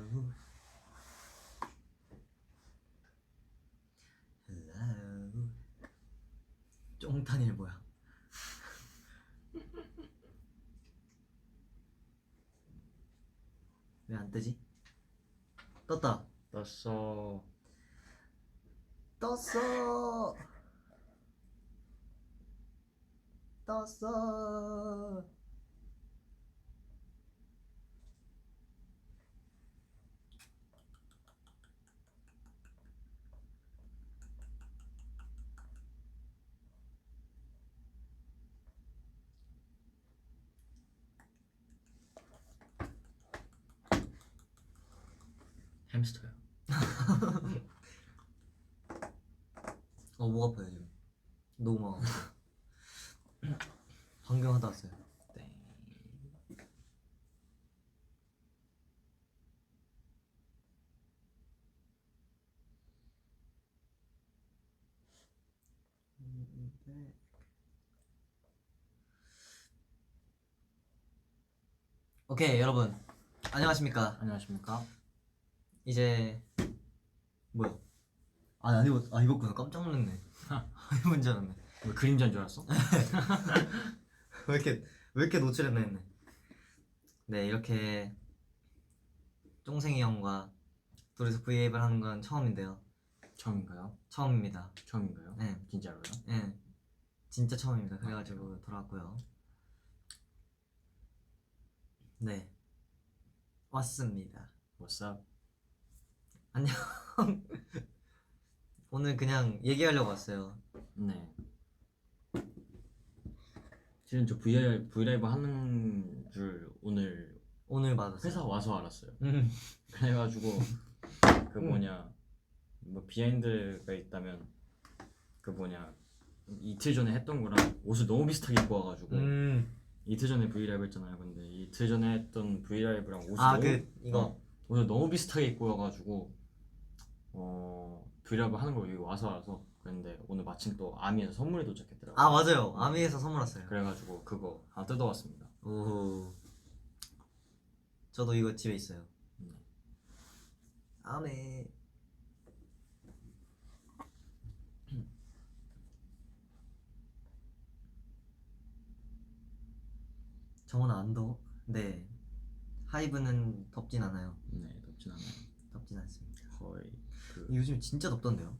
Hello. 쫑탄일 뭐야? 왜 안 뜨지? 떴다. 떴어. 떴어. 떴어. 햄스터요. 목 아파요 지금. 너무 막 방금 하다 왔어요. 땡. 오케이 여러분 안녕하십니까? 안녕하십니까? 이제 뭐야? 안 입었구나. 깜짝 놀랐네. 입은 줄 알았네. 왜 그림자인 줄 알았어? 왜 이렇게 노출했나 했네. 네, 이렇게 쫑생이 형과 둘이서 브이앱을 하는 건 처음인데요. 처음인가요? 처음입니다. 처음인가요? 네, 진짜로요? 네, 진짜 처음입니다. 그래가지고 돌아왔고요. 네, 왔습니다. What's up? 안녕. 오늘 그냥 얘기하려고 왔어요. 네. 지금 저 브이라이브 하는 줄 오늘 받았어요. 회사 와서 알았어요. 음. 그래가지고 그 뭐냐 뭐 비하인드가 있다면 그 뭐냐 이틀 전에 했던 거랑 옷을 너무 비슷하게 입고 와가지고 이틀 전에 브이라이브 했잖아요. 근데 이틀 전에 했던 브이라이브랑 옷을 옷을 너무 비슷하게 입고 와가지고 브이라이브 하는 걸 여기 와서 알아서. 그런데 오늘 마침 또 아미에서 선물이 도착했더라고요. 아 맞아요. 아미에서 선물 왔어요. 그래가지고 그거 하나 뜯어왔습니다. 오. 저도 이거 집에 있어요. 아미. 정원아 안 더워? 네. 하이브는 덥진 않아요. 네, 덥진 않아요. 덥진 않습니다. 거의 요즘 진짜 덥던데요?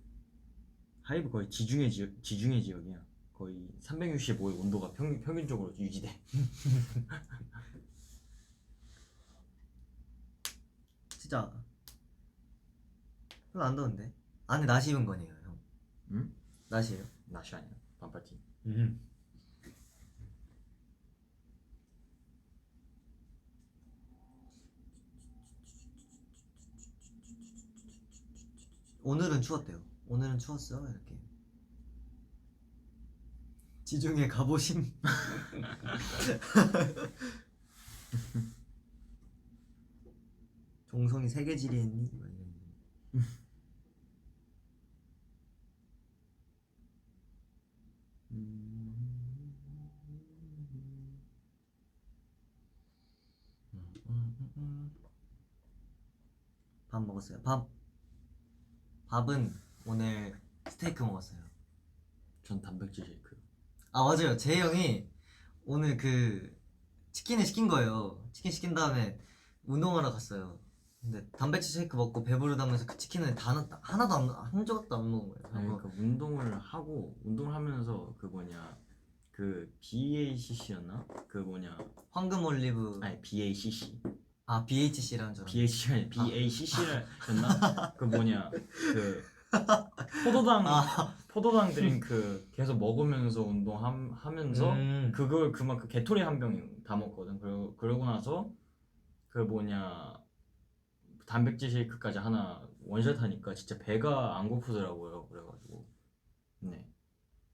하이브 거의 지중해 지역이야. 거의 365의 온도가 평균적으로 유지돼. 진짜 별로 안 더운데? 안에 나시 입은 거네요 형. 응? 나시예요? 나시 아니야. 반팔티. 오늘은 추웠대요. 오늘은 추웠어 이렇게. 지중해 가보심. 종성이 세계지리 했니? 막 이런. 밥 먹었어요. 밥은 오늘 스테이크 먹었어요. 전 단백질 쉐이크. 아 맞아요. 재희 형이 오늘 그 치킨을 시킨 거예요. 치킨 시킨 다음에 운동하러 갔어요. 근데 단백질 쉐이크 먹고 배부르다면서 그 치킨을 하나도 한 조각도 안 먹은 거예요. 아니, 그러니까 운동을 하면서 그 뭐냐 그 BACC였나? 그 뭐냐 황금 올리브. 아니 BACC. 아 BHC라는 줄 알았는데. BHC가 아니라 BACC였나? 그 뭐냐 그 포도당 드링크 계속 먹으면서 운동하면서 그걸 그만큼 게토리 한 병 다 먹거든. 그러고 나서 그 뭐냐 단백질 쉐이크까지 하나 원샷 하니까 진짜 배가 안 고프더라고요. 그래가지고 네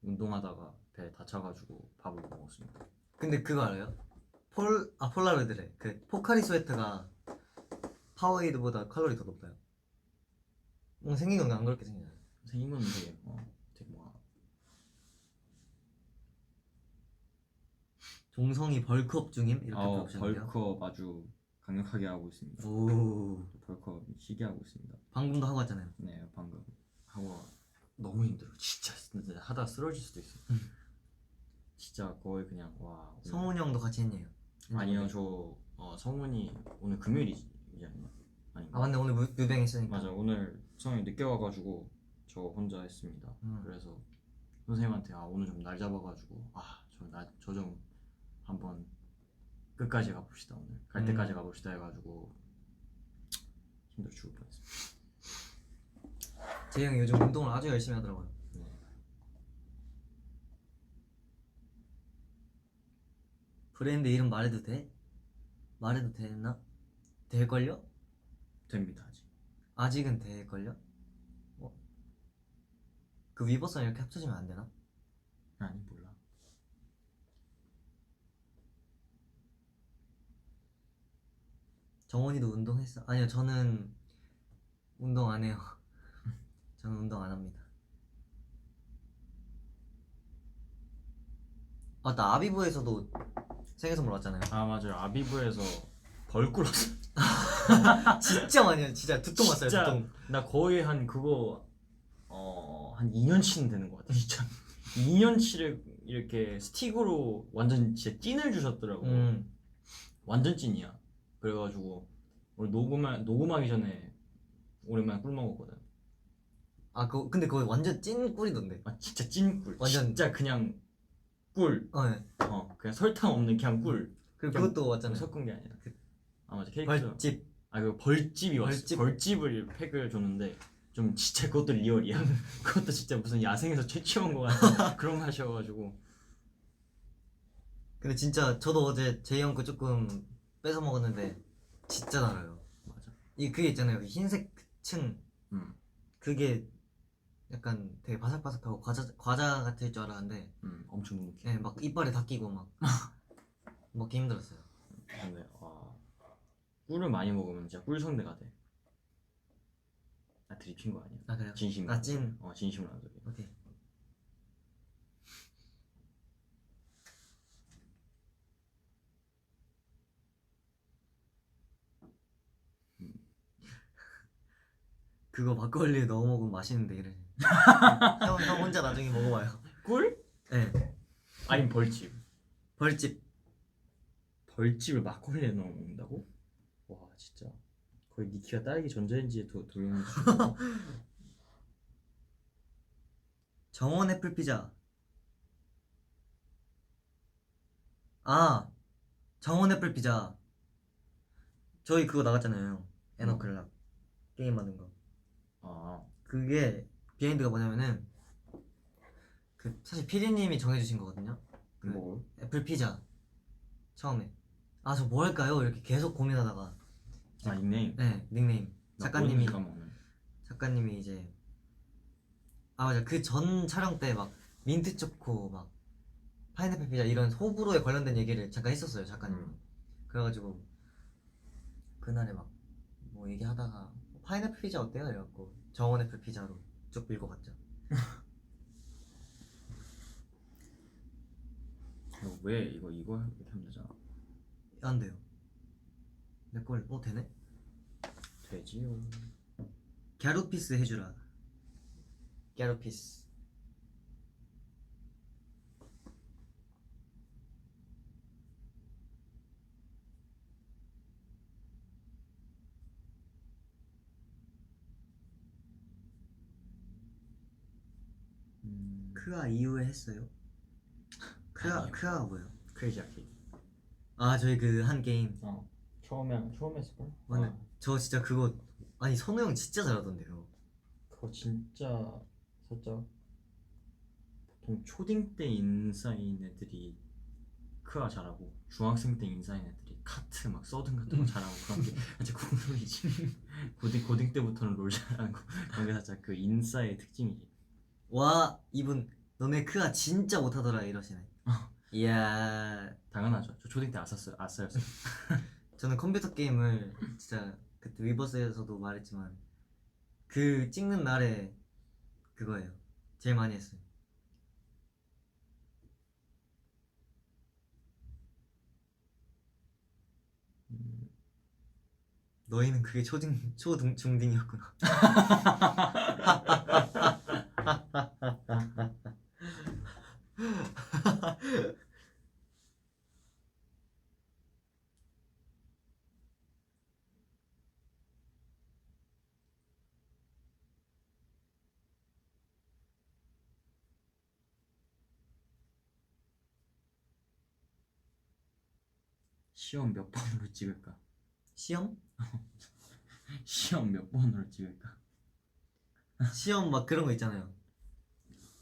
운동하다가 배 다쳐가지고 밥을 못 먹었습니다. 근데 그거 알아요? 폴라로이드래. 그 포카리 스웨트가 파워에이드보다 칼로리 더 높아요. 생긴 건 안 그렇게 생기잖아요. 생긴 건 되게 뭐 종성이 벌크업 중임? 이렇게 물어보셨는데요. 벌크업 아주 강력하게 하고 있습니다. 오. 벌컥 시게 하고 있습니다. 방금도 하고 왔잖아요. 네, 방금 하고 너무 힘들어. 진짜 하다 쓰러질 수도 있어. 진짜 거의 그냥 와. 오늘- 성훈이 형도 같이 했네요. 아니요, 저 성훈이 오늘 금요일이지 아닌가? 아닌가? 아 맞네, 오늘 뮤뱅 했으니까. 맞아, 오늘 성훈이 늦게 와가지고 저 혼자 했습니다. 그래서 선생님한테 오늘 좀 날 잡아가지고 저 좀 한번 끝까지 가봅시다, 오늘 갈 때까지 가봅시다 해가지고 힘들어 죽을 뻔했습니다. 재영이 요즘 운동을 아주 열심히 하더라고요. 네. 브랜드 이름 말해도 돼? 말해도 되나? 될걸요? 됩니다. 아직. 아직은 될걸요? 그 위버스랑 이렇게 합쳐지면 안 되나? 아니 몰라. 정원이도 운동했어? 아니요, 저는 운동 안 해요. 저는 운동 안 합니다. 나 아비브에서도 생일 선물 왔잖아요. 아 맞아요, 아비브에서 벌 꿀었어. 진짜 많이 해요. 진짜 두 통 왔어요. 두 진짜 통. 나 거의 한 그거 한 2년치는 되는 것 같아 진짜. 2년치를 이렇게 스틱으로 완전 진짜 찐을 주셨더라고. 완전 찐이야. 그래가지고 우리 녹음하기 전에 오랜만에 꿀 먹었거든. 근데 그거 완전 찐 꿀이던데. 진짜 찐 꿀. 완전- 진짜 그냥 꿀. 네. 그냥 설탕 없는 그냥 꿀. 그리고 그냥 그것도 왔잖아요. 섞은 게 아니라. 맞아, 케이크. 벌집. 그 벌집이 왔어. 벌집. 벌집을 팩을 줬는데 좀 진짜 그것도 리얼이야. 그것도 진짜 무슨 야생에서 채취한 거 같은 그런 맛이어가지고. 근데 진짜 저도 어제 제이 형 거 조금 뺏어 먹었는데 진짜 달아요. 맞아. 그게 있잖아요. 그 흰색 층. 음. 그게 약간 되게 바삭바삭하고 과자 같을 줄 알았는데 엄청 눅눅해. 네, 막 이빨에 다 끼고 막 먹기 힘들었어요. 근데 꿀을 많이 먹으면 진짜 꿀성대가 돼. 들이킨 거 아니야? 아 그래요? 진심. 찐. 진심으로 한 소리. 오케이. 그거 막걸리에 넣어 먹으면 맛있는데 이래. 형 혼자 나중에 먹어봐요. 꿀? 네. 아니 벌집. 벌집. 벌집을 막걸리에 넣어 먹는다고? 와 진짜 거의 니키가 딸기 전자레인지에 돌려놓은 정원 애플 피자. 정원 애플 피자. 저희 그거 나갔잖아요. 에너클락 게임 만든 거. 그게 비하인드가 뭐냐면은 사실 피디님이 정해주신 거거든요. 뭐? 애플 피자 처음에 저 뭐 할까요? 이렇게 계속 고민하다가 닉네임? 네, 닉네임. 까먹네. 작가님이 이제 맞아, 그 전 촬영 때 막 민트 초코 막 파인애플 피자 이런 호불호에 관련된 얘기를 잠깐 했었어요, 작가님이. 그래가지고 그날에 막 뭐 얘기하다가 파인애플 피자 어때요? 이래갖고 정원 애플 피자로 쭉 밀고 갔죠. 왜 이거 이렇게 하면 되잖아. 안 돼요. 내 걸 되네? 되지요. 갸루피스 해주라. 갸루피스. 크아 이후에 했어요? 아니요. 크아가 뭐예요? 크레이지 아케이드. 저희 그 한 게임. 처음에 했을걸? 맞네. 저 진짜 그거 선우 형 진짜 잘하던데요. 그거 진짜 살짝 보통 초딩 때 인싸인 애들이 크아 잘하고 중학생 때 인싸인 애들이 카트 막 서든 같은 거 잘하고 그런 게 진짜 국룰이지. 고딩 때부터는 롤 잘하는 거 그런 게 살짝 그 인싸의 특징이지. 와, 이분 너네 크아 진짜 못하더라 이러시네. 이야. 당연하죠. 저 초딩 때 아싸였어요. 저는 컴퓨터 게임을 진짜 그때 위버스에서도 말했지만 그 찍는 날에 그거예요. 제일 많이 했어요. 너희는 그게 초중딩이었구나. 시험 몇 번으로 찍을까? 시험? 시험 몇 번으로 찍을까? 시험 막 그런 거 있잖아요.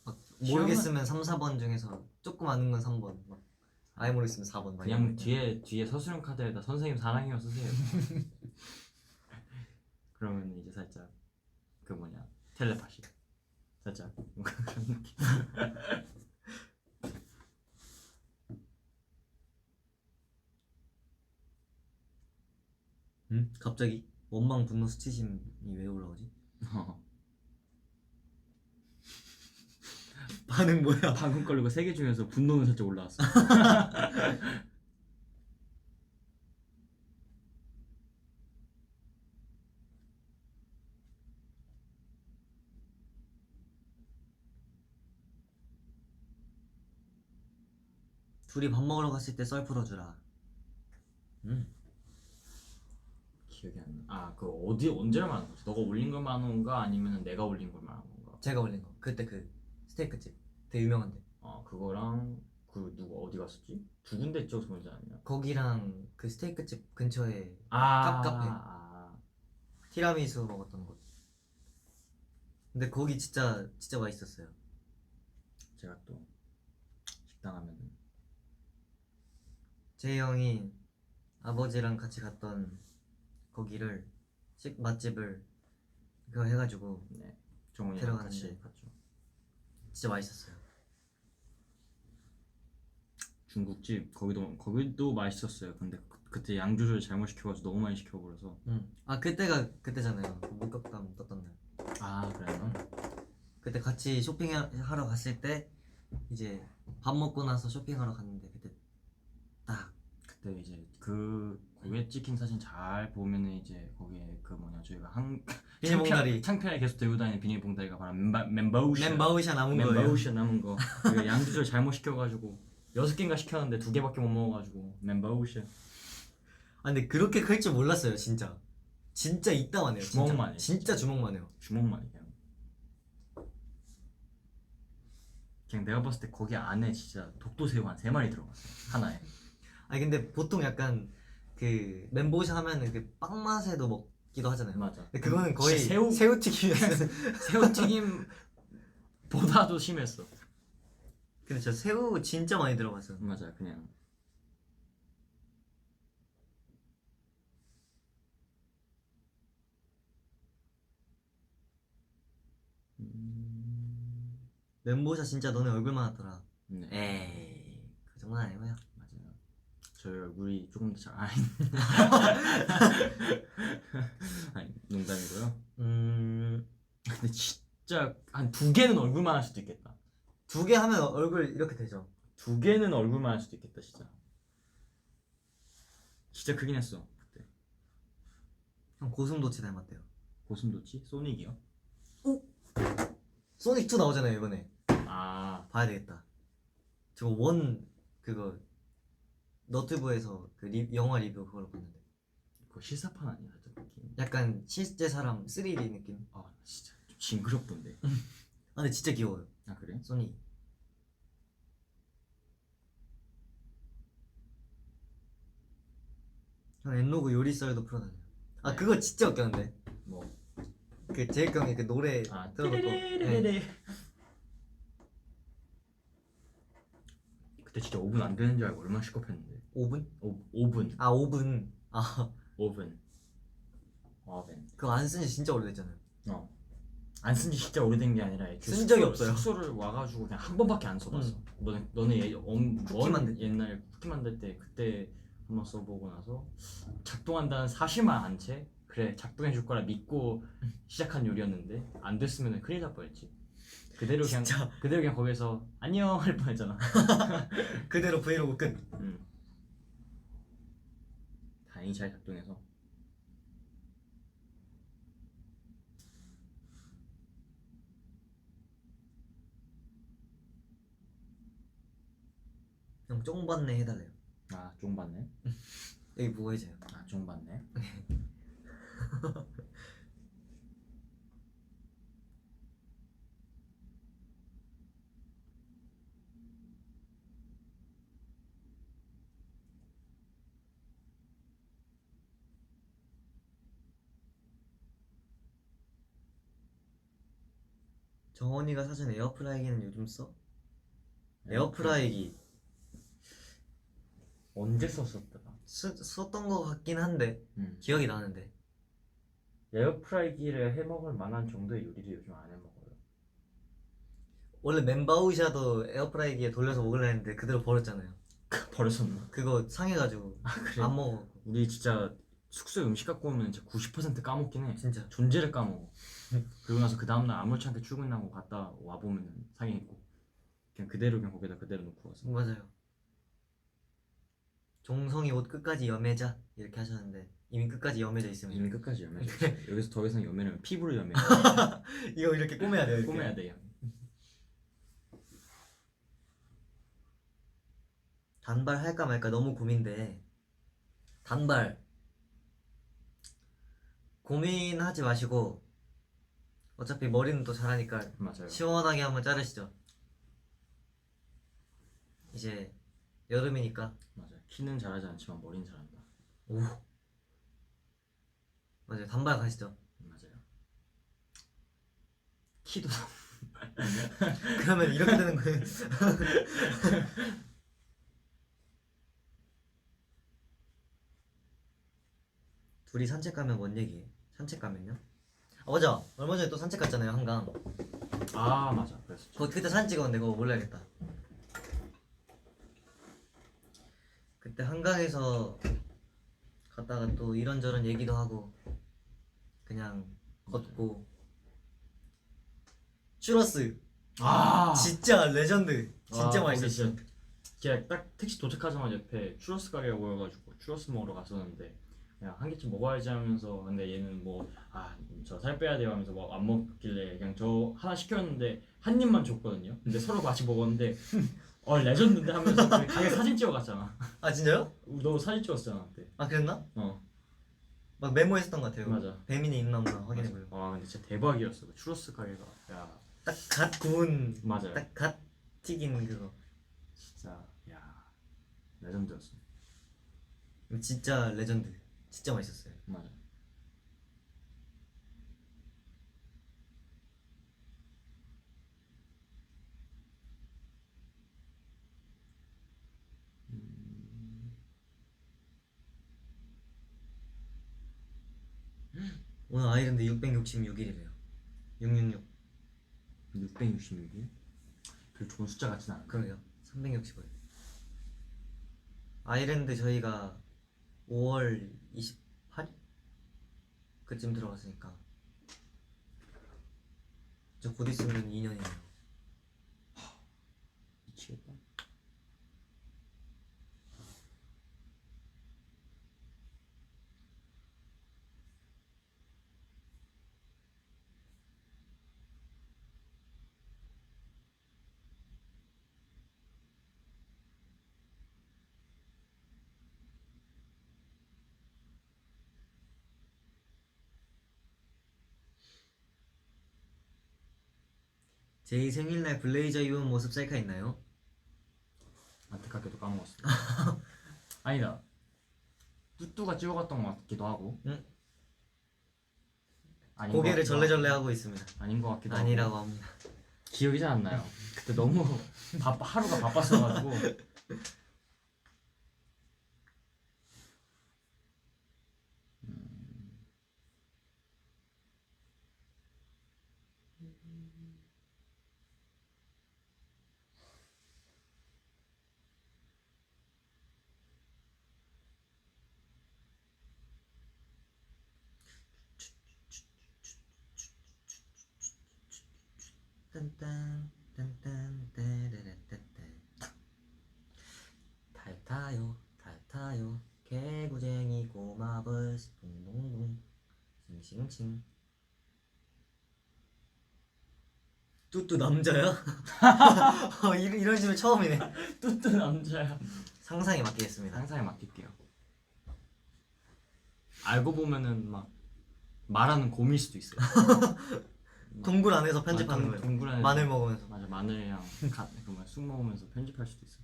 막 모르겠으면 3, 4번 중에서 조금 아는 건 3번, 막 아예 모르겠으면 4번. 막 그냥 이런 거 있잖아요. 뒤에 서술형 카드에다 선생님 사랑해요 쓰세요. 그러면 이제 살짝 그 뭐냐 텔레파시 살짝 그런 느낌. 응? 갑자기 원망 분노 수치심이 왜 올라오지? 반응 뭐야? 방금 걸리고 3개 중에서 분노는 살짝 올라왔어. 둘이 밥 먹으러 갔을 때 썰 풀어주라. 기억이 안 나. 아, 그 어디 언제 말하는 거지? 너가 올린 걸 말하는 건가 아니면 내가 올린 걸 말하는 건가? 제가 올린 거. 그때 그 스테이크집 되게 유명한데. 그거랑 그 누구 어디 갔었지? 두 군데 쪽에서 뭔지 아니야? 거기랑 그 스테이크집 근처에 카페. 티라미수 먹었던 곳. 근데 거기 진짜 맛있었어요. 제가 또 식당 하면은 제이 형이 아버지랑 같이 갔던 거기를 맛집을 그거 해가지고 네 정훈이랑 데려가는데. 같이 갔죠. 진짜 맛있었어요. 중국집 거기도 맛있었어요. 근데 그때 양 조절 잘못 시켜가지고 너무 많이 시켜버려서. 아 그때가 그때잖아요. 그 목격담 떴던 날. 아 그래요? 그때 같이 쇼핑하러 갔을 때 이제 밥 먹고 나서 쇼핑하러 갔는데 그때 딱 그때 이제 그 고개 찍힌 사진 잘 보면은 이제 거기에 그 뭐냐 저희가 비닐봉다리. 창피하게 계속 들고 다니는 비닐봉다리가 바로 멤버우션 멤버우샤 남은 거예요. 멤버우션 남은 거. 그양 조절 잘못 시켜가지고 6개인가 시켰는데 2개밖에 못 먹어가지고 멤버우션. 아 근데 그렇게 클 줄 몰랐어요 진짜. 진짜 이따만 해요. 주먹만 해. 진짜 주먹만 해요. 주먹만 그냥 내가 봤을 때 거기 안에 진짜 독도새우 한 3마리 들어갔어 하나에. 아니 근데 보통 약간 그 멘보샤 하면은 그 빵 맛에도 먹기도 하잖아요. 맞아. 근데 그거는 거의 진짜 새우튀김이었어요. 새우튀김보다도 심했어. 근데 저 새우 진짜 많이 들어갔어요. 맞아 그냥. 멘보샤 진짜 너네 얼굴만 하더라. 네. 에이 그 정도는 아니고요. 맞아요. 저희 얼굴이 조금 더 잘 아니 농담이고요. 근데 진짜 한 2개는 얼굴만 할 수도 있겠다. 2개 하면 얼굴 이렇게 되죠. 2개는 얼굴만 할 수도 있겠다 진짜. 진짜 크긴 했어 그때. 형 고슴도치 닮았대요. 고슴도치? 소닉이요? 소닉 2 나오잖아요 이번에. 아 봐야 되겠다. 저거 원 그거 너튜브에서 그 영화 리뷰 그걸 봤는데 그거 실사판 아니야 살짝 느낌. 약간 실제 사람 3D 느낌. 아 진짜 좀 징그럽던데. 아 근데 진짜 귀여워요 아 그래? 소닉. 형 엔로그 요리썰도 풀어다녀요. 아 네. 그거 진짜 웃겼는데 뭐 그 제이크 형이 그 노래 들어놓고 네. 그때 진짜 5분 안 되는 줄 알고 얼마나 시겁했는데. 5분? 5분. 아 5분. 아 5분. 오븐. 그거 안 쓴 지 진짜 오래됐잖아요. 안 쓴 지 진짜 오래된 게 아니라 쓴 적이 없어요. 숙소를 와가지고 그냥 한 번밖에 안 써봤어. 너네 쿠키 만들 때. 옛날 쿠키 만들 때 그때 한번 써보고 나서 작동한다는 사실만 안 채 그래 작동해 줄 거라 믿고 시작한 요리였는데 안 됐으면 큰일 날 뻔했지. 그대로 그냥 거기서 안녕 할 뻔했잖아. 그대로 브이로그 끝. 다행히 잘 작동해서. 그냥 쫑받네 해달래요. 아 쫑받네. 여기 뭐 해줘요? 아 쫑받네. 정원이가 사준 에어프라이기는 요즘 써? 에어프라이기 언제 썼었더라? 썼던 거 같긴 한데 기억이 나는데. 에어프라이기를 해먹을 만한 정도의 요리를 요즘 안 해먹어요. 원래 멘바우샤도 에어프라이기에 돌려서 먹으려 했는데 그대로 버렸잖아요. 버렸었나? 그거 상해가지고 그래? 안 먹어. 우리 진짜 숙소에 음식 갖고 오면 진짜 90% 까먹긴 해. 진짜. 존재를 까먹어. 그러고 나서 그 다음날 아무렇지 않게 출근하고 갔다 와보면 상해있고 그냥 그대로 그냥 거기다 그대로 놓고 왔어. 맞아요. 종성이 옷 끝까지 여매자 이렇게 하셨는데 이미 끝까지 여매져 있으면 이미 끝까지 염해져 있어요. 여기서 더 이상 염해면 피부를 염해. 이거 이렇게 꼬매야 돼요. 이렇게. 꼬매야 돼요. 단발 할까 말까 너무 고민돼. 단발 고민하지 마시고 어차피 머리는 또 잘하니까 맞아요. 시원하게 한번 자르시죠. 이제 여름이니까. 맞아요. 키는 잘하지 않지만 머리는 잘한다. 오 맞아요. 단발 가시죠. 맞아요. 키도 그러면 이렇게 되는 거예요. 둘이 산책 가면 뭔 얘기해? 산책 가면요? 아 맞아. 얼마 전에 또 산책 갔잖아요. 한강. 아 맞아. 그랬었죠. 그때 사진 찍었는데 그거 몰라야겠다. 그때 한강에서 갔다가 또 이런저런 얘기도 하고 그냥 걷고. 츄러스 아 진짜 레전드. 진짜 아, 맛있었어. 거기 제가 딱 택시 도착하자마자 옆에 추러스 가게가 보여가지고 추러스 먹으러 갔었는데 그냥 한 개쯤 먹어야지 하면서 근데 얘는 뭐 아 저 살 빼야 돼요 하면서 뭐 안 먹길래 그냥 저 하나 시켰는데 한 입만 줬거든요. 근데 서로 같이 먹었는데 레전드인데 하면서 그 가게 사진 찍어갔잖아. 아 진짜요? 너 사진 찍었잖아 그때. 아 그랬나? 어 막 메모했었던 것 같아요. 맞아. 배민이 있나 없나 확인해보려. 아 근데 진짜 대박이었어 그 추러스 가게가. 야 딱 갓 구운 맞아요. 딱 갓 튀긴 그거. 진짜 야 레전드였어. 진짜 레전드. 진짜 맛있었어요. 맞아. 오늘 아이랜드 666일이래요. 666. 666일? 별 좋은 숫자 같진 않아. 그러게요. 365일. 아이랜드 저희가 5월 28일? 그쯤 들어갔으니까 저 곧 있으면 2년이네요. 미치겠다. 제이 생일날 블레이저 입은 모습 셀카 있나요? 안타깝게도 까먹었어. 아니다. 뚜뚜가 찍어갔던 것 같기도 하고. 응? 아닌 것 고개를 같기도 절레절레 하고. 하고 있습니다. 아닌 것 같기도 아니라고 하고. 합니다. 기억이 잘 안 나요. 그때 너무 하루가 바빴어가지고. 딴딴 딴딴 따라라따따. 탈타요 탈타요 개구쟁이 꼬마버스 둥둥둥 싱싱싱. 뚜뚜 남자야? 이런 식으로 처음이네. 뚜뚜 남자야. 상상에 맡기겠습니다. 상상에 맡길게요. 알고 보면은 막 말하는 곰일 수도 있어요. 동굴 안에서 편집하는 거예요. 동굴 안에서 마늘 먹으면서. 맞아, 마늘이랑 쑥 먹으면서 편집할 수도 있어.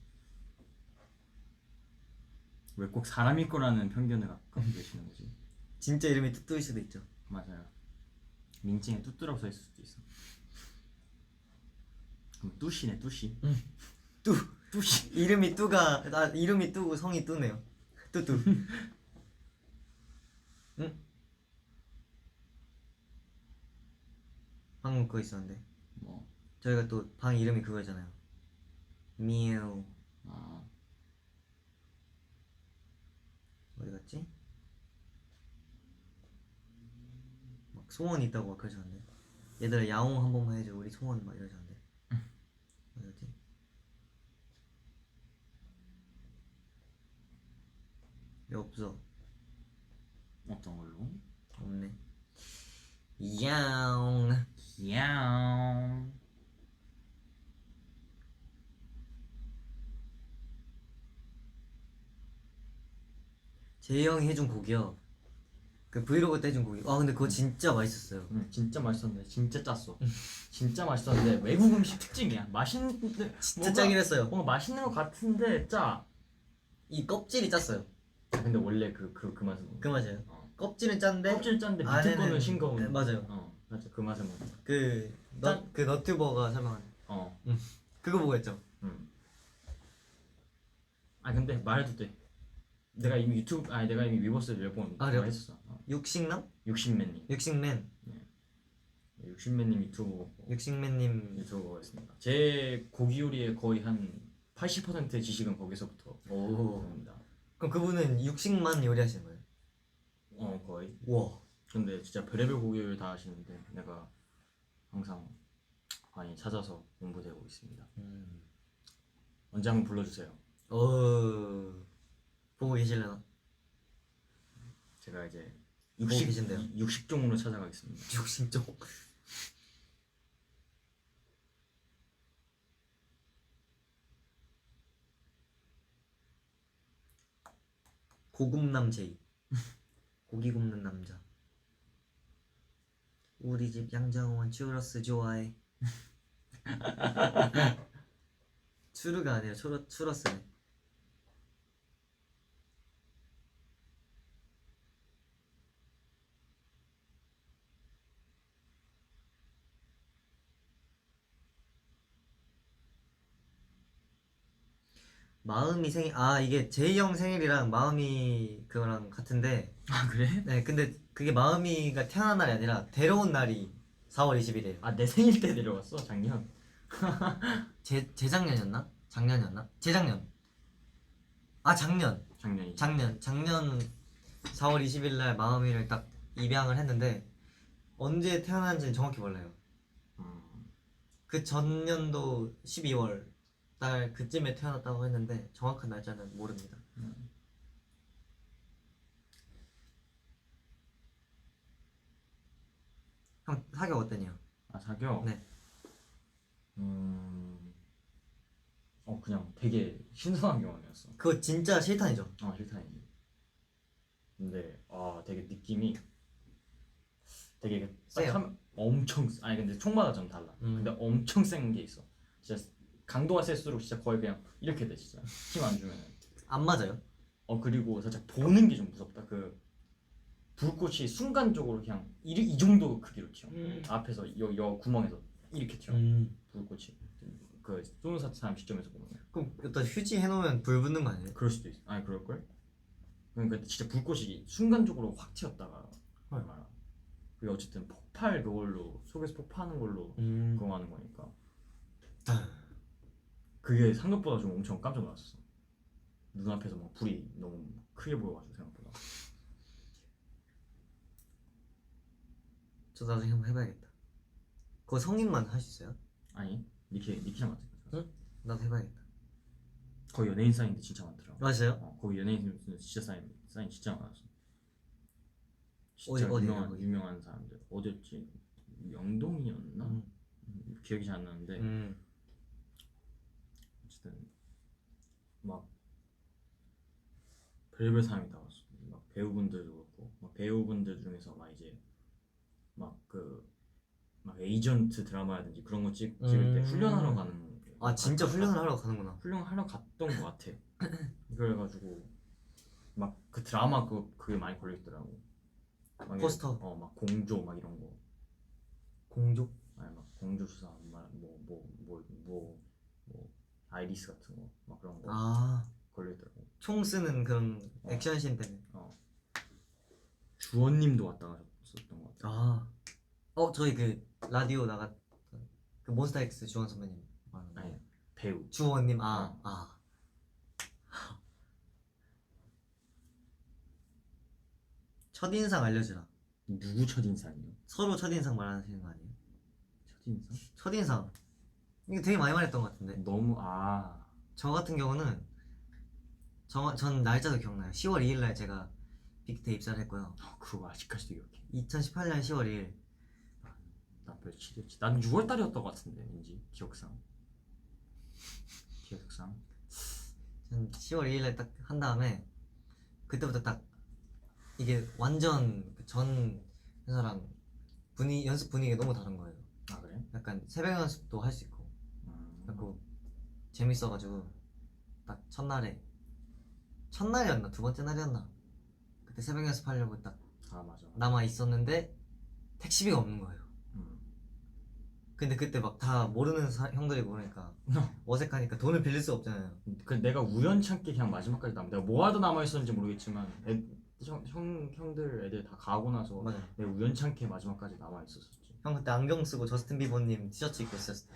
왜 꼭 사람일 거라는 편견을 갖고 계시는 거지? 진짜 이름이 뚜뚜일 수도 있죠. 맞아요. 민증에 뚜뚜라고 써 있을 수도 있어. 그럼 뚜시네, 뚜시. 뚜시. 이름이 뚜고 성이 뚜네요. 뚜뚜. 응? 방금 그거 있었는데. 뭐? 저희가 또 방 이름이 그거잖아요. 미우. 아, 어디 갔지? 막 소원 있다고 막 그러셨는데. 얘들아 야옹 한 번만 해줘. 우리 소원 막 이러셨는데. 어디 갔지? 왜 없어? 어떤 걸로? 없네. 야옹. 야옹. 재희 형이 해준 곡이요. 그 브이로그 때 해준 곡이. 아 근데 그거 진짜 맛있었어요. 진짜 맛있었는데 진짜 짰어. 진짜 맛있었는데 외국 음식 특징이야. 맛있는데 진짜 짜긴 했어요. 뭔가 맛있는 것 같은데 짜. 이 껍질이 짰어요. 아, 근데 원래 그 맛은 그 맛이에요. 어. 껍질은 짠데 껍질 짠데 밑에 안에는- 거는 싱거운. 네, 맞아요. 맞아, 그 맛을 먹어. 그 너튜버가 설명한 어. 그거 보고 했죠. 아 근데 말해도 돼. 내가 이미 위버스 몇번 아, 그래요? 했었어. 육식남? 육신맨님. 육식맨. 육신맨님 유튜브 육식맨님. 유튜버였습니다. 제 고기 요리의 거의 한 80%의 지식은 거기서부터 오. 옵니다. 그럼 그분은 육식만 요리하시는 거예요? 거의. 와. 근데 진짜 별의별 고기 요리 다 하시는데 내가 항상 많이 찾아서 공부되고 있습니다. 언제 한번 불러주세요. 보고 계실려나? 제가 이제 보고 계신대요. 60종으로 찾아가겠습니다. 육식쪽. 고급남 제이. 고기 굽는 남자. 우리 집 양정원 추러스 좋아해. 추르가 아니라 추러스네. 마음이 생일 이게 제이 형 생일이랑 마음이 그거랑 같은데. 아 그래? 네 근데 그게 마음이가 태어난 날이 아니라 데려온 날이 4월 20일이에요. 아 내 생일 때 내려왔어 작년. 재작년이었나? 작년이었나? 재작년. 작년이. 작년 4월 20일 날 마음이를 딱 입양을 했는데 언제 태어난지는 정확히 몰라요. 그 전년도 12월 달 그쯤에 태어났다고 했는데 정확한 날짜는 모릅니다. 형 사격 어땠냐? 아 사겨? 네. 그냥 되게 신선한 경험이었어. 그거 진짜 실탄이죠? 실탄이지. 근데 되게 느낌이 되게 세요? 엄청 근데 총마다 좀 달라. 근데 엄청 센 게 있어. 진짜 강도가 셀수록 진짜 거의 그냥 이렇게 돼 진짜. 힘 안 주면은. 안 맞아요? 그리고 살짝 보는 게 좀 무섭다. 그 불꽃이 순간적으로 그냥 이 정도 크기로 튀어. 앞에서 여 구멍에서 이렇게 튀어. 불꽃이. 그 쏘는 사람 시점에서 보면. 그럼 일단 휴지 해놓으면 불 붙는 거 아니에요? 그럴 수도 있어. 아니 그럴걸? 그러니까 진짜 불꽃이 순간적으로 확 튀었다가 말아. 그게 어쨌든 폭발 그걸로 속에서 폭파하는 걸로 그거 하는 거니까. 그게 생각보다 좀 엄청 깜짝 놀랐어. 눈앞에서 막 불이 너무 크게 보여가지고 생각보다. 저 나중에 한번 해봐야겠다. 그거 성인만 할 수 있어요? 아니 니키랑 같은 거. 응? 나도 해봐야겠다. 거기 연예인 사인도 진짜 많더라. 맞아요? 거기 연예인 진짜 사인 진짜 많았어. 진짜 어디? 유명한 사람들. 어디였지? 명동이었나? 기억이 잘 안 나는데 어쨌든 막 별별 사람이 다 왔어. 막 배우분들도 그렇고 막 배우분들 중에서 막 이제 막 막 에이전트 드라마라든지 그런 거 찍을 때 훈련하러 가는. 아 진짜 훈련을 하러 가는구나. 훈련하러 갔던 것 같아. 그래가지고 막 그 드라마 그게 많이 걸려있더라고. 막 포스터. 막 공조 막 이런 거. 공조? 아니 막 공조 수사 뭐 아이리스 같은 거 막 그런 거 아 걸려있더라고. 총 쓰는 그런 액션씬 때문에. 주원님도 왔다 가셨었던 것 같아. 저희 그 라디오 나갔 그 몬스타엑스 주원 선배님 말하는 거. 아니 배우 주원님. 첫인상 알려주라. 누구 첫인상이요? 서로 첫인상 말하시는 거 아니에요? 첫인상? 첫인상 이거 되게 많이 말했던 것 같은데. 너무 저 같은 경우는 전 날짜도 기억나요. 10월 2일 날 제가 빅테 입사를 했고요. 그거 아직까지도 기억해. 2018년 10월 2일. 나 며칠이었지? 난 6월 달이었던 것 같은데 왠지 기억상. 전 10월 2일 날 딱 한 다음에 그때부터 딱 이게 완전 전 회사랑 연습 분위기가 너무 다른 거예요. 아 그래? 약간 새벽 연습도 할 수 있고 그리고 재밌어가지고 딱 첫날이었나 두 번째 날이었나 그때 새벽 연습하려고 딱 맞아. 남아 있었는데 택시비가 없는 거예요. 근데 그때 막 다 모르는 형들이고 그러니까 어색하니까 돈을 빌릴 수 없잖아요. 그 내가 우연찮게 그냥 마지막까지 내가 뭐 하다 남아 있었는지 모르겠지만 형들 애들 다 가고 나서 맞아요. 내가 우연찮게 마지막까지 남아 있었었지. 형 그때 안경 쓰고 저스틴 비버님 티셔츠 입고 있었을 때.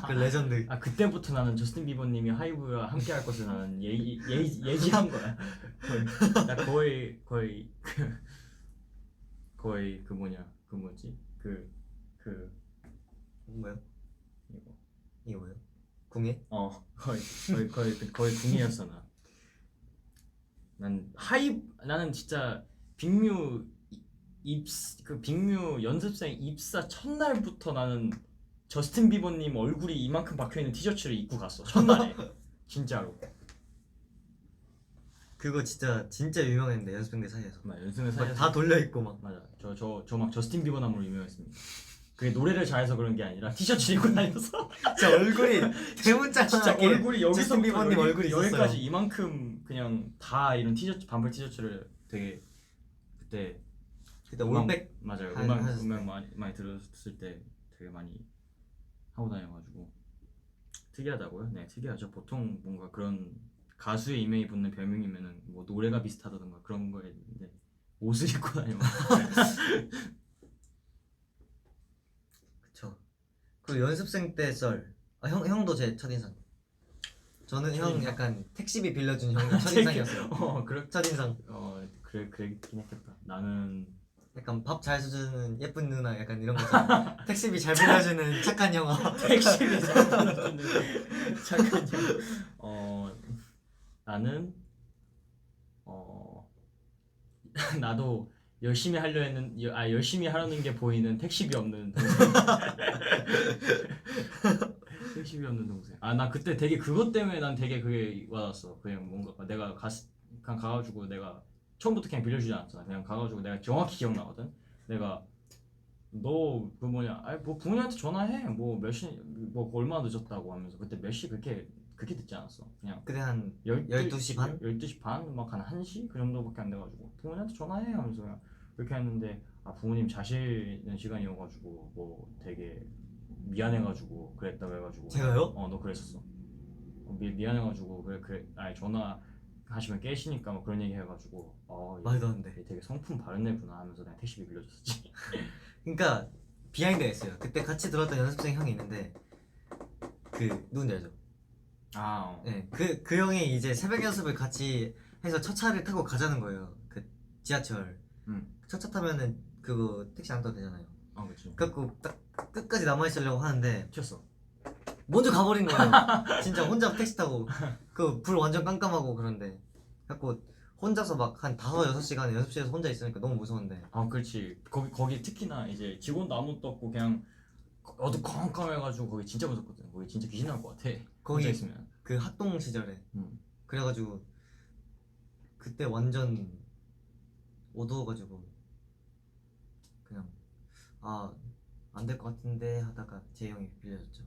그 레전드. 그때부터 나는 저스틴 비버님이 하이브와 함께 할 것을 나는 예지한 거야. 나 거의 그 뭐지 뭐요? 이거 이게 뭐예요? 궁예? 거의 궁이었어 나. 나는 진짜 빅뮤 빅뮤 연습생 입사 첫날부터 나는 저스틴 비버님 얼굴이 이만큼 박혀있는 티셔츠를 입고 갔어 첫날에. 진짜로. 그거 진짜 유명했는데 연습생들 사이에서. 연습생 사이에서 다 돌려 입고 막. 맞아. 저 막 저스틴 비버 나무로 유명했습니다. 그게 노래를 잘해서 그런 게 아니라 티셔츠 입고 다녀서 진짜 얼굴이 대문짝 진짜 얼굴이 여기서 저스틴 비버님 얼굴이 있었어요. 여기까지 이만큼 그냥 다 이런 티셔츠 반팔 티셔츠를 되게 그때 올백 맞아요. 하셨을 음악 많이 들었을 때 되게 많이 하고 다녀가지고 특이하다고요? 네, 특이하죠. 보통 뭔가 그런 가수의 이명이 붙는 별명이면은 뭐 노래가 비슷하다던가 그런 거에 있는데 옷을 입고 다니면 그쵸. 그리고 연습생 때 형도 제 첫인상. 저는 형 첫인상? 약간 택시비 빌려준 형이 첫인상이었어요. 첫인상. 그랬긴 했겠다. 나는 약간 밥 잘 사주는 예쁜 누나 약간 이런 거죠. 택시비 잘 빌려주는 착한 형아. 택시비 잘 불러주는 착한 형. 나는 나도 열심히 하려는 게 보이는 택시비 없는 동생. 택시비 없는 동생. 나 그때 되게 그것 때문에 난 되게 그게 와닿았어. 그냥 뭔가 내가 그냥 가가지고 내가 처음부터 그냥 빌려주지 않았잖아. 그냥 가가지고 내가 정확히 기억나거든. 내가 너 그 뭐냐, 뭐 부모님한테 전화해. 뭐 몇 시, 뭐 얼마나 늦었다고 하면서 그때 몇 시 그렇게 듣지 않았어. 그냥 그때 한 12시 반? 12시 반? 막 한 1시? 그 정도밖에 안 돼가지고 부모님한테 전화해 하면서 그냥 그렇게 했는데 부모님 자시는 시간이어가지고 뭐 되게 미안해가지고 그랬다고 해가지고. 제가요? 너 그랬었어. 미안해가지고 전화 하시면 깨시니까 뭐 그런 얘기 해가지고 말도 안 돼. 되게 성품 바른 애구나 하면서 내가 택시비 빌려줬었지. 그러니까 비하인드가 있어요. 그때 같이 들었던 연습생 형이 있는데 그 누군지 알죠? 네, 그 형이 이제 새벽 연습을 같이 해서 첫 차를 타고 가자는 거예요. 그 지하철. 첫 차 타면은 그거 택시 안 타도 되잖아요. 그렇지. 그래갖고 딱 끝까지 남아 있으려고 하는데 튀었어. 먼저 가버린 거예요. 진짜 혼자 택시 타고 그 불 완전 깜깜하고 그런데 그래갖고 혼자서 막 한 5-6시간 연습실에서 혼자 있으니까 너무 무서운데. 그렇지. 거기 특히나 이제 직원도 아무것도 없고 그냥 어두컴컴해가지고 거기 진짜 무섭거든. 거기 진짜 귀신 나올 것 같아. 거기 혼자 있으면. 그 학동 시절에 음. 그래가지고 그때 완전 어두워가지고 그냥 아 안 될 것 같은데 하다가 재영이 빌려줬죠.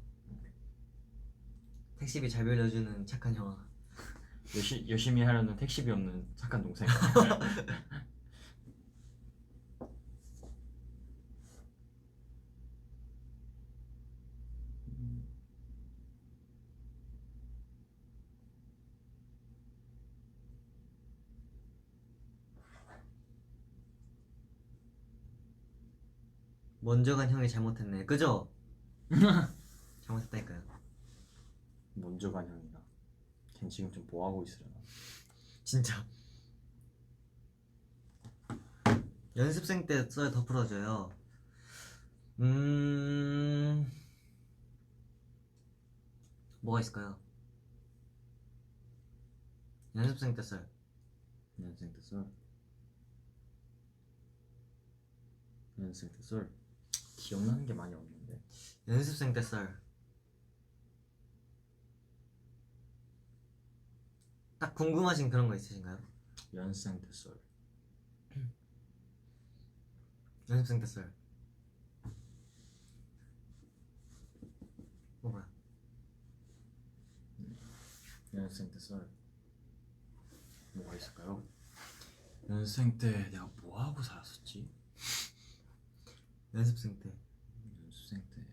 택시비 잘 빌려주는 착한 형아. 열심히 하려는 택시비 없는 착한 동생. 먼저 간 형이 잘못했네. 그죠? 잘못했다니까요. 먼저 간 형이다. 걘 지금 좀 뭐 하고 있으려나? 진짜. 연습생 때 썰 더 풀어줘요. 뭐가 있을까요? 연습생 때 썰. 연습생 때 썰. 연습생 때 썰. 기억나는 게 많이 없는데. 연습생 때 썰. 딱 궁금하신 그런 거 있으신가요? 연습생 때 썰. 연습생 때 썰. 뭐야? 연습생 때 썰. 뭐가 있을까요? 연습생 때 내가 뭐 하고 살았었지? 연습생 때. 연습생 때.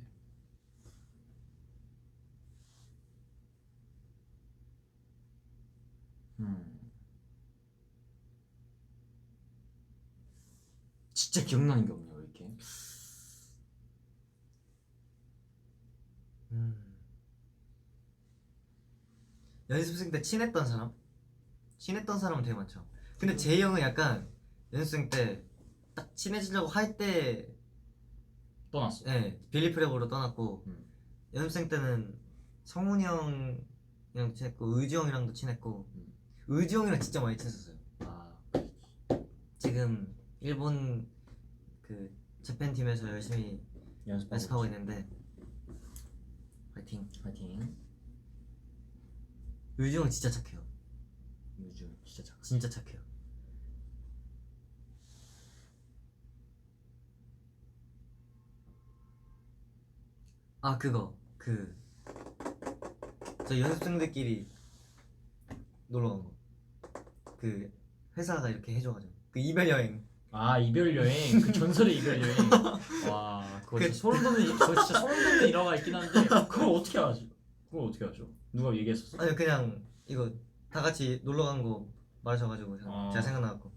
진짜 기억나는 게 없네요. 왜 이렇게? 연습생 때 친했던 사람? 친했던 사람은 되게 많죠. 근데 제이 형은 약간 연습생 때 딱 친해지려고 할 때 떠났어. 예, 빌리프랩으로 떠났고 음. 연습생 때는 성훈이 형이랑 친했고 의지 형이랑도 친했고 의지 형이랑 진짜 많이 친했었어요. 아, 지금 일본 그 재팬 팀에서 열심히 연습하고 있는데 파이팅. 파이팅. 의지 형은 진짜 착해요. 요즘 진짜 잘. 진짜 착해요. 아 그거 저 연습생들끼리 놀러 간 거. 그 회사가 이렇게 해줘가지고 그 이별 여행. 아, 이별 여행. 그 전설의 이별 여행. 와, 그거 진짜 소름 돋는 일화가 있긴 한데 그걸 어떻게 하지? 그걸 어떻게 하죠? 누가 얘기했었어? 아니 그냥 이거 다 같이 놀러 간 거 말하셔가지고 제가 생각나갖고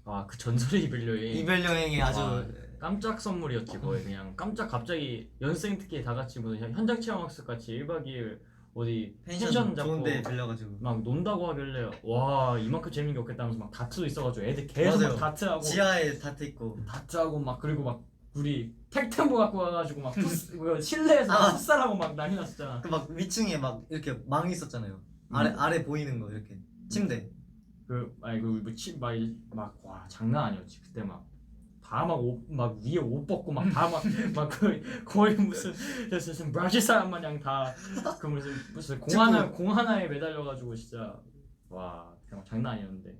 아, 그 전설의 이별 여행. 이별 여행이 아주 깜짝 선물이었지 거의. 그냥 깜짝 갑자기 연생 특히 다 같이 무슨 현장 체험학습 같이 1박 2일 어디 펜션 잡고 좋은데 빌려가지고 막 논다고 하길래 와 이만큼 재밌는 게 없겠다면서 막 다트도 있어가지고 애들 계속 맞아요. 막 다트하고 지하에 다트 있고 다트하고 막 그리고 막 우리 택템보 갖고 와가지고 막 실내에서 풋살하고 막 난리 났었잖아. 그 막 위층에 막 이렇게 망이 있었잖아요. 아래 보이는 거 이렇게 침대. 와 장난 아니었지 그때 막. 다 막 위에 옷 벗고 막 다 막 거의 무슨 브라질 사람 마냥 다 그 무슨 공 하나에 매달려가지고 진짜 와 그냥 장난 아니었는데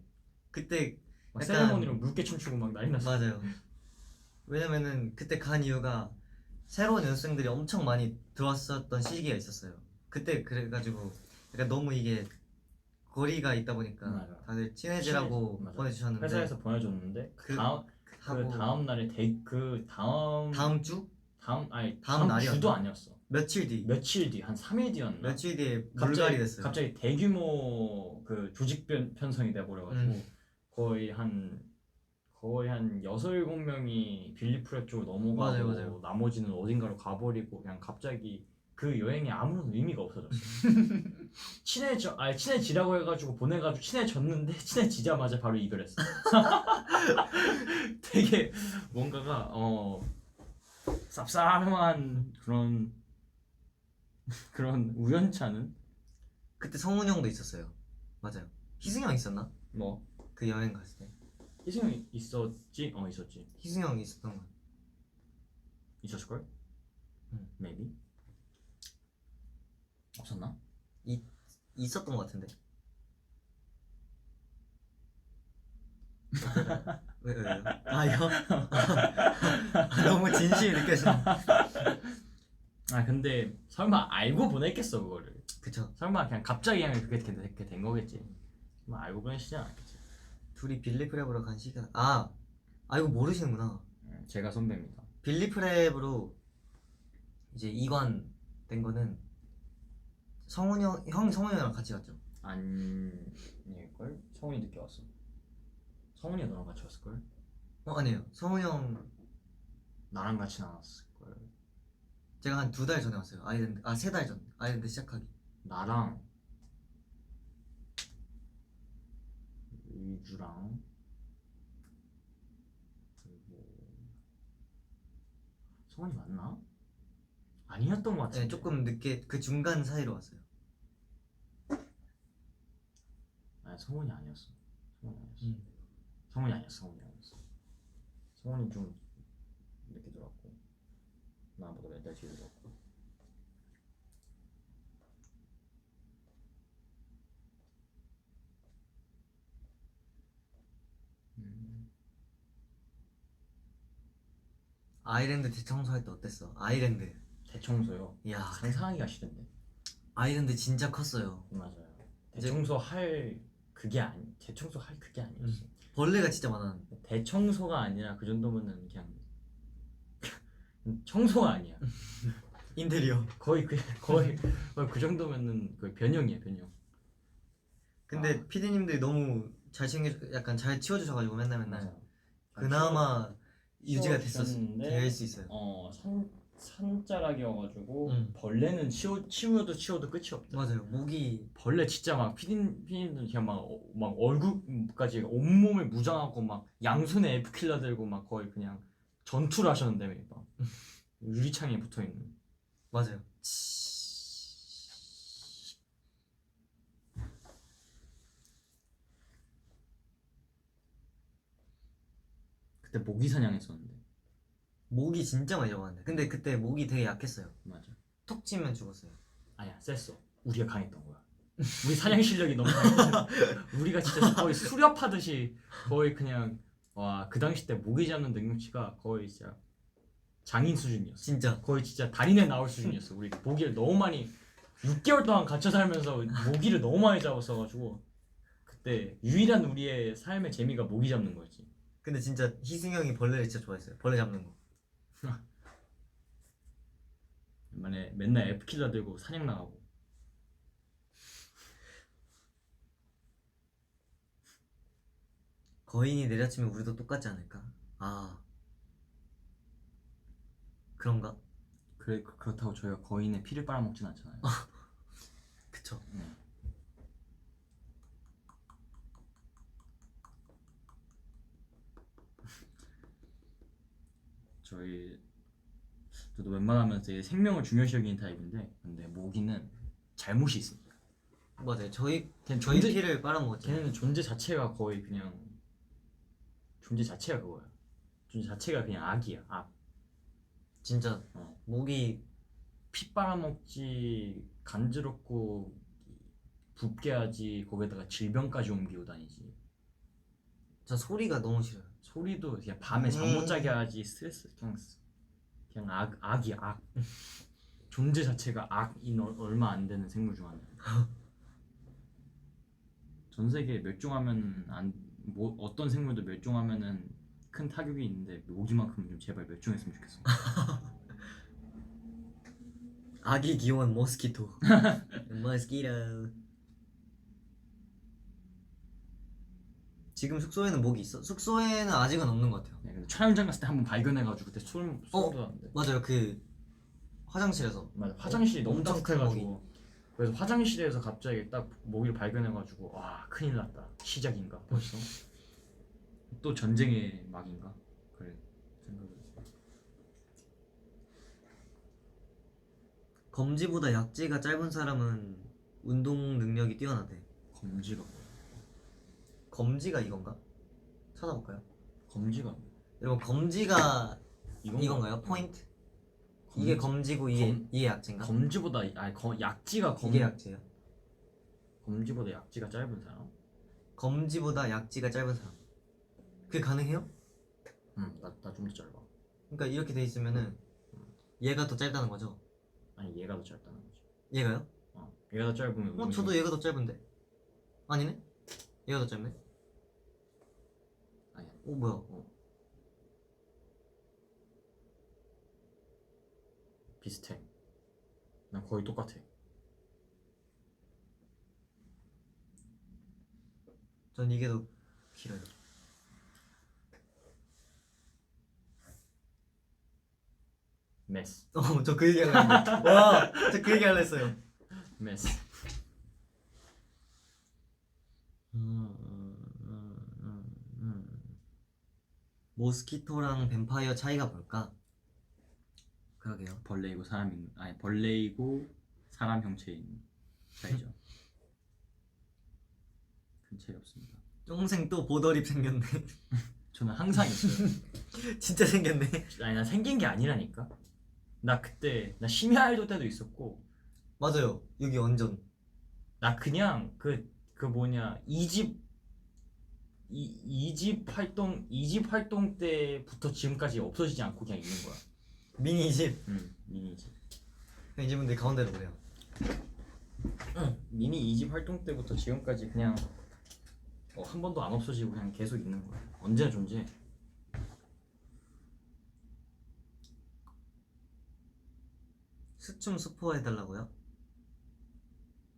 그때 막 약간- 세레모니로 물개 춤추고 막 난리 났어. 맞아요. 왜냐면은 그때 간 이유가 새로운 연습생들이 엄청 많이 들어왔었던 시기가 있었어요. 그때 그래가지고 약간 너무 이게 거리가 있다 보니까 맞아. 다들 친해지라고 맞아. 보내주셨는데 회사에서 보내줬는데 그 하고 다음 날에 다음 주? 다음 날이었나? 주도 아니었어. 며칠 뒤 며칠 뒤 한 3일 뒤였나? 며칠 뒤에 물갈이 됐어요. 갑자기 대규모 그 조직 편성이 돼 버려가지고 거의 한 6-7명이 빌리프랩 쪽으로 넘어가고 맞아요. 나머지는 어딘가로 가버리고 그냥 갑자기 그 여행이 아무런 의미가 없어졌어. 친해지라고 해가지고 보내가지고 친해졌는데 친해지자마자 바로 이별했어. 되게 뭔가가 쌉싸름한 그런 우연찮은 그때 성훈이 형도 있었어요. 맞아요. 희승이 형 있었나? 뭐 그 여행 갔을 때 희승이 있었지? 있었지. 희승이 형이 있었던 거. 있었을걸? maybe 없었나? 있었던 것 같은데. 왜요? 아 이거 너무 진심이 느껴지네. 아 근데 설마 알고 보냈겠어 그거를. 그쵸. 설마 그냥 갑자기 그냥 그렇게 된 거겠지. 설마 알고 보내시지 않았겠지. 둘이 빌리프랩으로 간 시간. 이거 모르시는구나. 제가 선배입니다. 빌리프랩으로 이제 이관 된 거는 성훈이 형 성훈이 형이랑 같이 갔죠. 아닐걸? 성훈이 늦게 왔어. 성훈이가 너랑 같이 왔을걸? 아니에요. 성훈이 형 나랑 같이 나왔을걸. 제가 한 2달 전에 왔어요. 아이랜드 3달 전. 아이랜드 시작하기. 나랑 유주랑 그리고 성훈이 맞나? 아니었던 것 같은데. 네, 조금 늦게 그 중간 사이로 왔어요. 아니 성훈이 아니었어. 성훈이 아니었어. 성훈이 좀 늦게 들어왔고 나보다 몇 달 뒤에 들어왔고. 아이랜드 대청소할 때 어땠어? 아이랜드. 대청소요. 이야, 상상하기가 싫은데. 아이랜드 진짜 컸어요. 맞아요. 이제- 대청소 할 그게 아니었어. 벌레가 진짜 많았는데. 대청소가 아니라 그 정도면은 그냥 청소가 아니야. 인테리어. 거의 그 정도면은 거의 변형이야 변형. 근데 피디님들이 너무 잘 약간 잘 치워주셔가지고 맨날 맞아. 그나마 유지가 치워주셨는데, 될 수 있어요. 산자락이어가지고 응. 벌레는 치워도 끝이 없다. 맞아요. 모기 벌레 진짜 막 피디님들 그냥 막 얼굴까지 온몸을 무장하고 막 양손에 에프킬러 들고 막 거의 그냥 전투를 하셨는데 막 유리창에 붙어 있는. 맞아요. 그때 모기 사냥했었는데. 모기 진짜 많이 잡았는데. 근데 그때 모기 되게 약했어요. 맞아. 톡 치면 죽었어요. 아니야 셌어. 우리가 강했던 거야. 우리 사냥 실력이 너무 강했어. 우리가 진짜 거의 수렵하듯이 거의 그냥 와 그 당시 때 모기 잡는 능력치가 거의 진짜 장인 수준이었어. 진짜. 거의 진짜 달인에 나올 수준이었어. 우리 모기를 너무 많이 6개월 동안 갇혀 살면서 모기를 너무 많이 잡았어가지고 그때 유일한 우리의 삶의 재미가 모기 잡는 거였지. 근데 진짜 희승 형이 벌레를 진짜 좋아했어요. 벌레 잡는 거. 맨날 F킬러 들고 사냥 나가고. 거인이 내려치면 우리도 똑같지 않을까? 그런가? 그렇다고 저희가 거인의 피를 빨아먹진 않잖아요. 그쵸. 네. 저도 웬만하면 되게 생명을 중요시 여기는 타입인데 근데 모기는 잘못이 있습니다. 맞아요. 저희 걔는 피를 빨아먹었죠. 걔네는 존재 자체가 거의 그냥 존재 자체가 그거야. 존재 자체가 그냥 악이야. 악. 진짜 모기 피 빨아먹지 간지럽고 붓게 하지 거기다가 질병까지 옮기고 다니지. 저 소리가 너무 싫어요. 소리도 그냥 밤에 잠 못 자게 하지. 스트레스 그냥 악이야 악. 존재 자체가 악인 얼마 안 되는 생물 중 하나. 전 세계 멸종하면 어떤 생물도 멸종하면은 큰 타격이 있는데 모기만큼은 좀 제발 멸종했으면 좋겠어. 아기 귀여운 모스키토. 모스키토. 지금 숙소에는 모기 있어? 숙소에는 아직은 없는 것 같아요. 네, 근데 촬영장 갔을 때 한번 발견해가지고 그때 소름 돋았는데. 맞아요. 그 화장실에서. 맞아. 화장실이 너무 엄청 큰 따뜻해가지고. 그래서 화장실에서 갑자기 딱 모기를 발견해가지고 와 큰일 났다. 시작인가 벌써? 또 전쟁의 막인가? 그래 생각을 했어. 검지보다 약지가 짧은 사람은 운동 능력이 뛰어나대. 검지가 뭐야? 검지가 이건가? 찾아볼까요? 검지가 뭐야? 여러분 검지가 이건가? 이건가요? 포인트? 이게 검지고 이게 약지인가? 검지보다 약지가 이게 약지예요. 검지보다 약지가 짧은 사람? 검지보다 약지가 짧은 사람. 그게 가능해요? 나 좀 더 짧아. 그러니까 이렇게 돼 있으면은 얘가 더 짧다는 거죠? 아니 얘가 더 짧다는 거지. 얘가요? 얘가 더 짧으면 저도 얘가 더 짧은데? 아니네? 얘가 더 짧네? 아니야. 뭐야? 비슷해. 난 거의 똑같아. 전 이게 더 길어요. 메스. 저 그 얘기 하려고 했는데. 와, 저 그 얘기 하려 했어요. 메스. 모스키토랑 뱀파이어 차이가 뭘까? 그러게요. 벌레이고 사람 형체인 차이죠. 큰 차이 없습니다. 쫑생 또 보더립 생겼네. 저는 항상 있어요. 진짜 생겼네. 아니 나 생긴 게 아니라니까. 나 그때 나 심야알도 때도 있었고. 맞아요. 여기 완전. 나 그냥 그 뭐냐 이집 활동 때부터 지금까지 없어지지 않고 그냥 있는 거야. 미니집. 미니 이집. 이 집은데 가운데로 그래요. 미니 이집 활동 때부터 지금까지 그냥 한 번도 안 없어지고 그냥 계속 있는 거야. 언제나 존재해. 수춤 스포 해달라고요?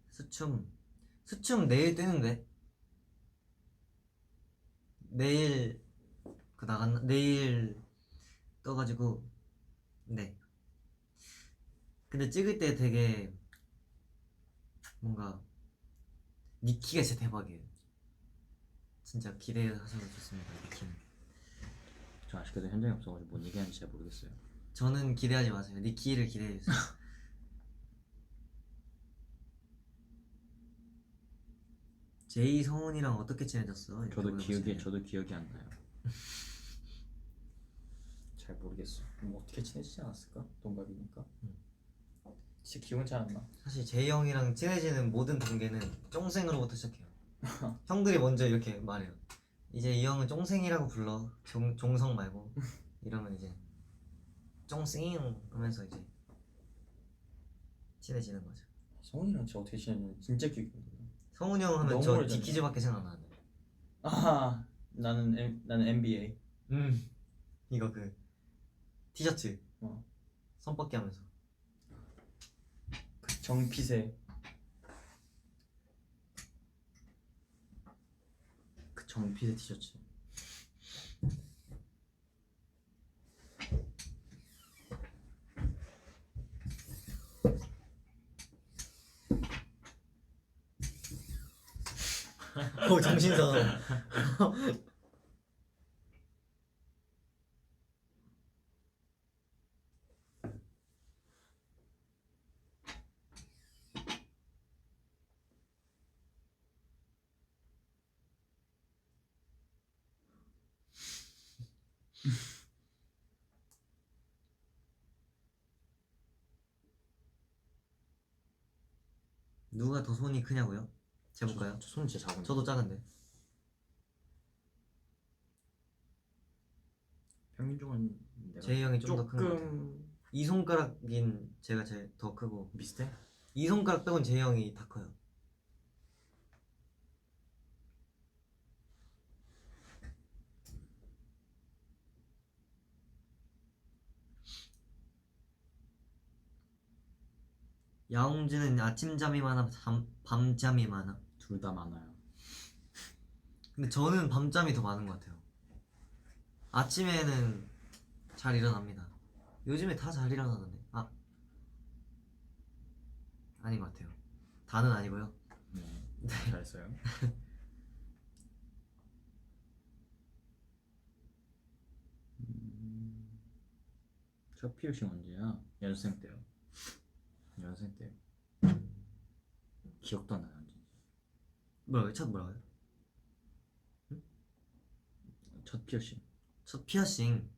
수춤 내일 뜨는데. 내일 내일 떠가지고. 네. 근데 찍을 때 되게 뭔가 니키가 진짜 대박이에요. 진짜 기대하셔도 좋습니다. 니키는. 저 아쉽게도 현장이 없어가지고 뭔 얘기하는지 잘 모르겠어요. 저는 기대하지 마세요. 니키를 기대해주세요. 제이 성훈이랑 어떻게 친해졌어? 저도 기억이 안 나요. 잘 모르겠어. 뭐 어떻게 친해지지 않았을까? 동갑이니까. 진짜 기억은 잘 안 나. 사실 제이 형이랑 친해지는 모든 단계는 쫑생으로부터 시작해요. 형들이 먼저 이렇게 말해요. 이제 이 형은 쫑생이라고 불러. 종성 말고. 이러면 이제 쫑생 하면서 이제 친해지는 거죠. 성훈이랑 진짜 어떻게 친해지는지 진짜 기억이 안 나. 성훈이 형 하면 너무 저 오래전이야. 디키즈밖에 생각 안 나는데. 나는 NBA. 이거 그 티셔츠 손뻗기 하면서 그 정핏의 티셔츠. 정신 사나워. 누가 더 손이 크냐고요? 재볼까요? 저 손 진짜 작은데. 저도 작은데. 평균적은 내가 제이 형이 좀 더 큰 것 같아요. 조금 이 손가락인 제가 제일 더 크고 비슷해? 이 손가락 빼곤 제이 형이 다 커요. 야옹지는 아침잠이 많아 밤잠이 많아? 둘 다 많아요. 근데 저는 밤잠이 더 많은 것 같아요. 아침에는 잘 일어납니다. 요즘에 다 잘 일어나던데. 아닌 것 같아요. 다는 아니고요. 네. 잘했어요. 첫 피어싱 언제야? 연습생 때요. 연습생 때요. 기억도 안 나요. 뭐라고요? 첫 뭐라고요? 첫 피어싱. 첫 피어싱.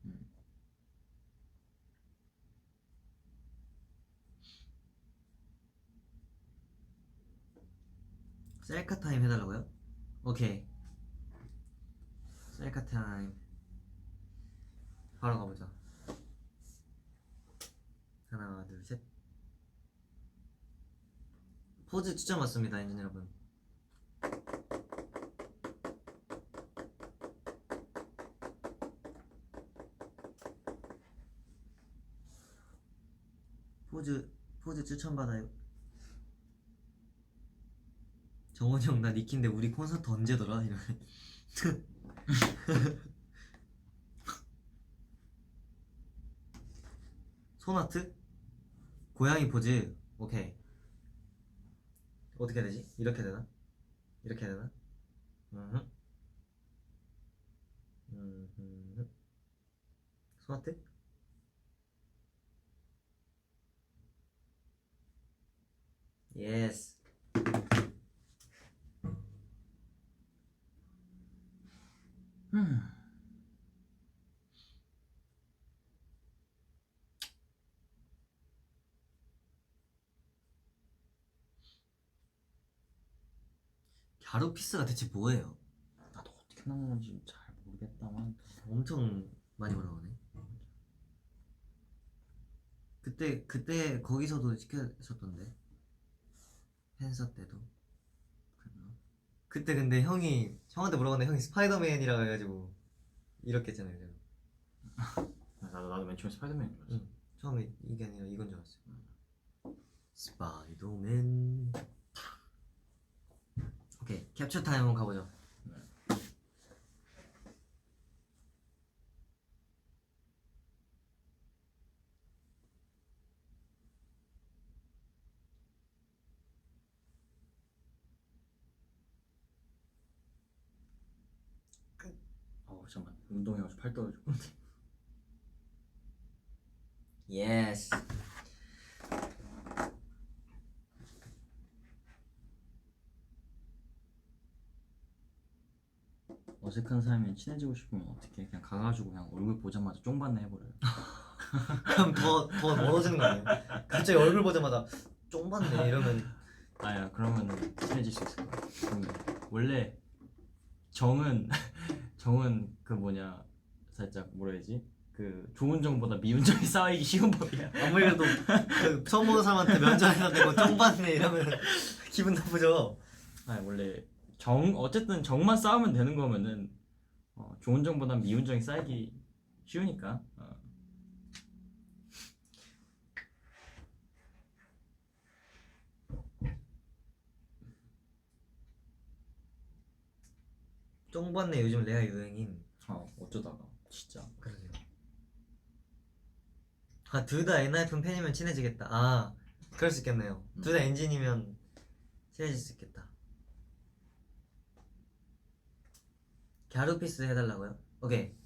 셀카 타임 해달라고요? 오케이. 셀카 타임 바로 가보자. 하나 둘 셋. 포즈 추천 받습니다 엔진 여러분. 포즈 추천받아요. 정원이 형 나 니키인데 우리 콘서트 언제더라? 이러면 손아트? 고양이 포즈. 오케이. 어떻게 해야 되지? 이렇게 되나? 이렇게 해야 되나? 손아트? 예스. 갸루피스가 대체 뭐예요? 나도 어떻게 나오는지 잘 모르겠다만 엄청 많이 올라오네. 그때 거기서도 시켰었던데 팬사 때도. 그랬나? 그때 근데 형한테 물어봤는데 형이 스파이더맨이라고 해가지고 이렇게 했잖아요. 제가. 나도 맨 처음에 스파이더맨인 줄 알았어. 응. 처음에 이게 아니라 이건 줄 알았어요. 스파이더맨. 오케이 캡처 타임 한번 가보죠. 잠깐만 운동해가지고 팔 떨어지고. 예스. 어색한 사람이랑 친해지고 싶으면 어떻게 그냥 가가지고 그냥 얼굴 보자마자 쫑받네 해버려요. 그럼 더 멀어지는 거 아니에요? 갑자기 얼굴 보자마자 쫑받네 이러면. 아야 그러면 친해질 수 있을 거야. 근데 원래 정은 그 뭐냐 살짝 뭐라 해야지 그 좋은 정보다 미운 정이 쌓이기 쉬운 법이야. 아무리 그래도 그 처음 보는 사람한테 면전에서 대고 쫑받네 이러면 기분 나쁘죠. 아 원래 어쨌든 정만 쌓으면 되는 거면은 좋은 정보다 미운 정이 쌓이기 쉬우니까. 쫑받네 요즘 레아 유행인. 어쩌다가 진짜. 그러게요. 둘 다 엔하이픈 팬이면 친해지겠다. 그럴 수 있겠네요. 둘 다 엔진이면 친해질 수 있겠다. 갸루피스 해달라고요? 오케이.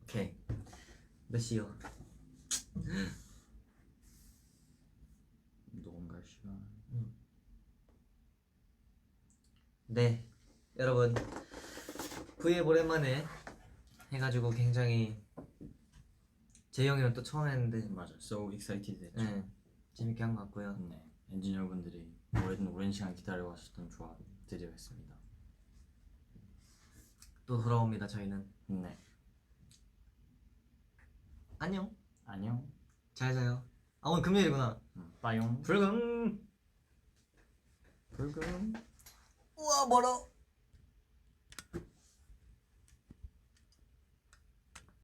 오케이. 몇 시요? 너무 시간. 네, 여러분 V앱 오랜만에 해가지고 굉장히 재영이랑 또 처음 했는데 맞아, so excited 했죠. 네, 재밌게 한 것 같고요. 네, 엔진 여러분들이 오랜 시간 기다려왔었던 조합 드디어 했습니다. 또 돌아옵니다 저희는. 네, 안녕. 안녕. 잘 자요. 오늘 금요일이구나. 빠용. 불금. 불금. 우와 멀어.